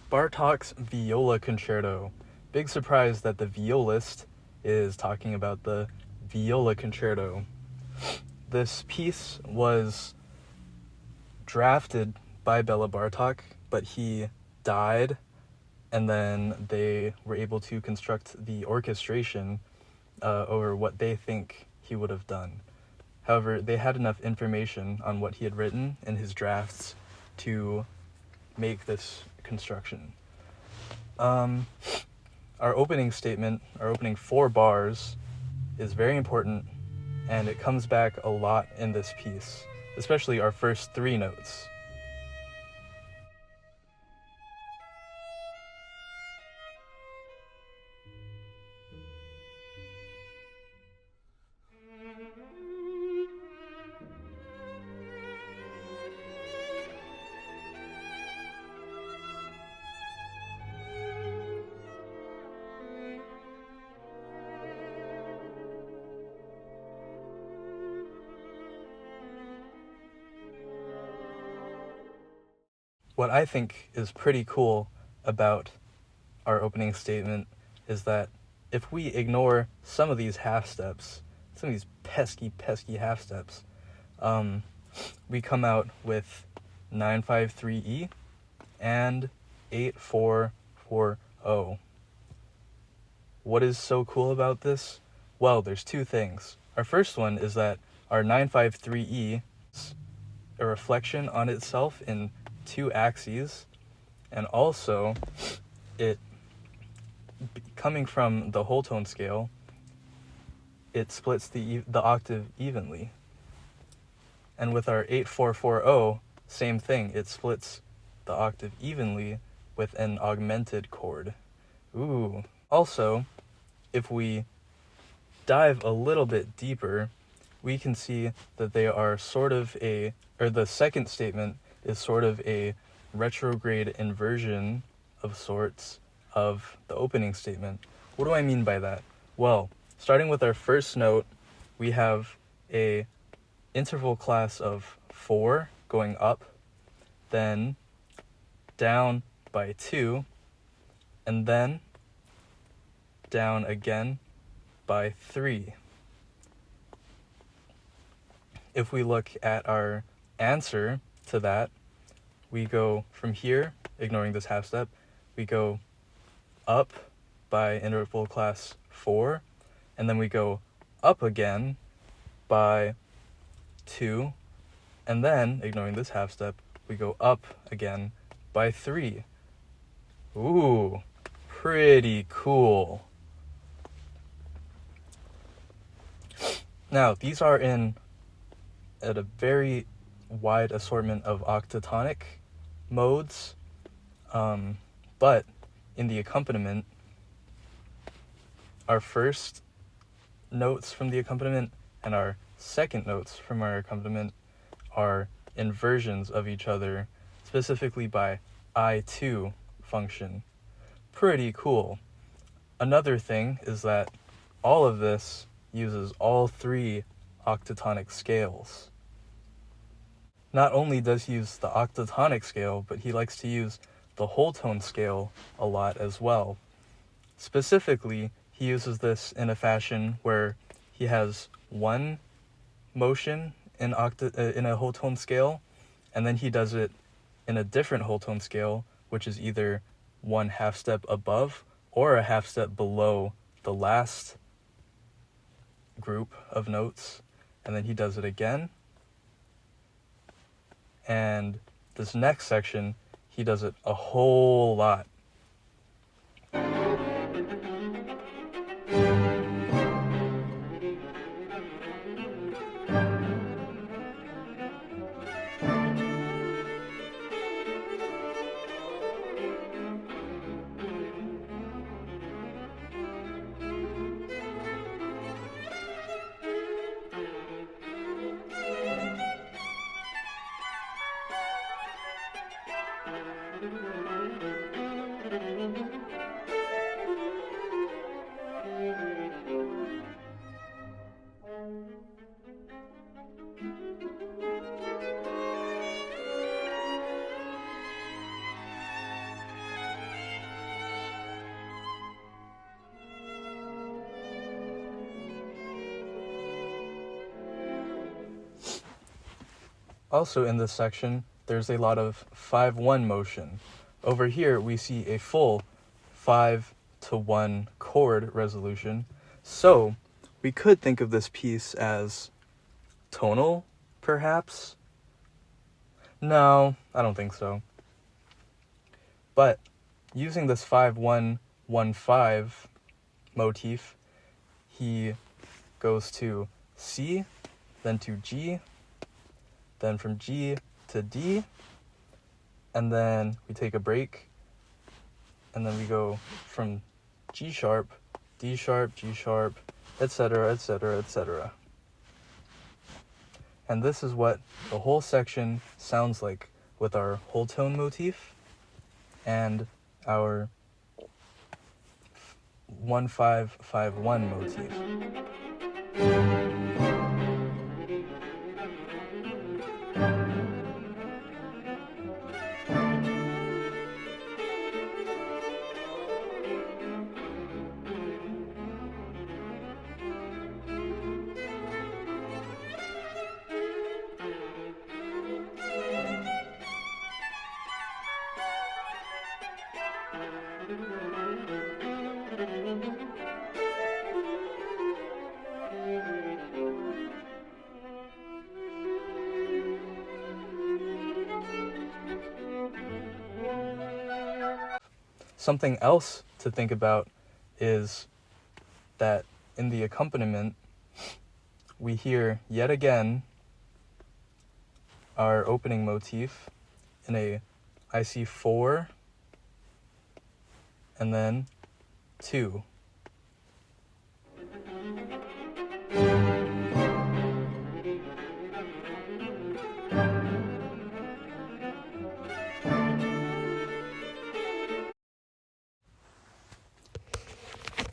Bartók's Viola Concerto. Big surprise that the violist is talking about the Viola Concerto. This piece was drafted by Bela Bartók, but he died, and then they were able to construct the orchestration over what they think he would have done. However, they had enough information on what he had written in his drafts to make this construction. Our opening statement, our opening 4 bars, is very important, and it comes back a lot in this piece, especially our first 3 notes. What I think is pretty cool about our opening statement is that if we ignore some of these half steps, some of these pesky half steps, we come out with 953E and 8440. What is so cool about this? Well, there's 2 things. Our first one is that our 953E is a reflection on itself in 2 axes, and also it, coming from the whole tone scale, it splits the octave evenly. And with our 8440, same thing, it splits the octave evenly with an augmented chord. Ooh. Also, if we dive a little bit deeper, we can see that they are the second statement is sort of a retrograde inversion of sorts of the opening statement. What do I mean by that? Well, starting with our first note, we have a interval class of 4 going up, then down by 2, and then down again by 3. If we look at our answer to that, we go from here, ignoring this half step, we go up by interval class 4, and then we go up again by 2, and then, ignoring this half step, we go up again by 3. Ooh, pretty cool. Now, these are at a very wide assortment of octatonic modes, but in the accompaniment, our first notes from the accompaniment and our second notes from our accompaniment are inversions of each other, specifically by I2 function. Pretty cool. Another thing is that all of this uses all 3 octatonic scales. Not only does he use the octatonic scale, but he likes to use the whole tone scale a lot as well. Specifically, he uses this in a fashion where he has one motion in a whole tone scale, and then he does it in a different whole tone scale, which is either 1 half step above or a half step below the last group of notes, and then he does it again. And this next section, he does it a whole lot. Also in this section, there's a lot of 5-1 motion. Over here, we see a full 5-to-1 chord resolution. So we could think of this piece as tonal, perhaps? No, I don't think so. But using this 5-1-1-5 motif, he goes to C, then to G, then from G to D, and then we take a break, and then we go from G sharp, D sharp, G sharp, etc., etc., etc. And this is what the whole section sounds like with our whole tone motif and our 1-5-5-1 motif. Something else to think about is that in the accompaniment, we hear yet again our opening motif in a IC4 and then 2.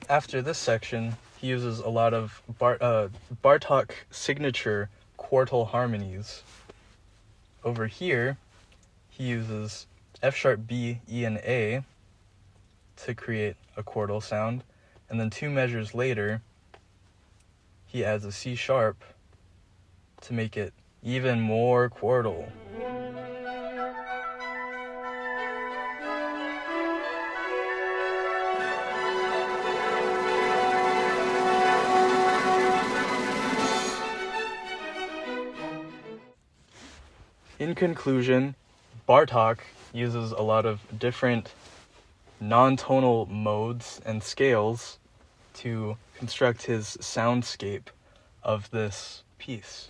After this section, he uses a lot of Bartók signature quartal harmonies. Over here, he uses F sharp, B, E, and A to create a quartal sound, and then 2 measures later, he adds a C sharp to make it even more quartal. In conclusion, Bartók uses a lot of different non-tonal modes and scales to construct his soundscape of this piece.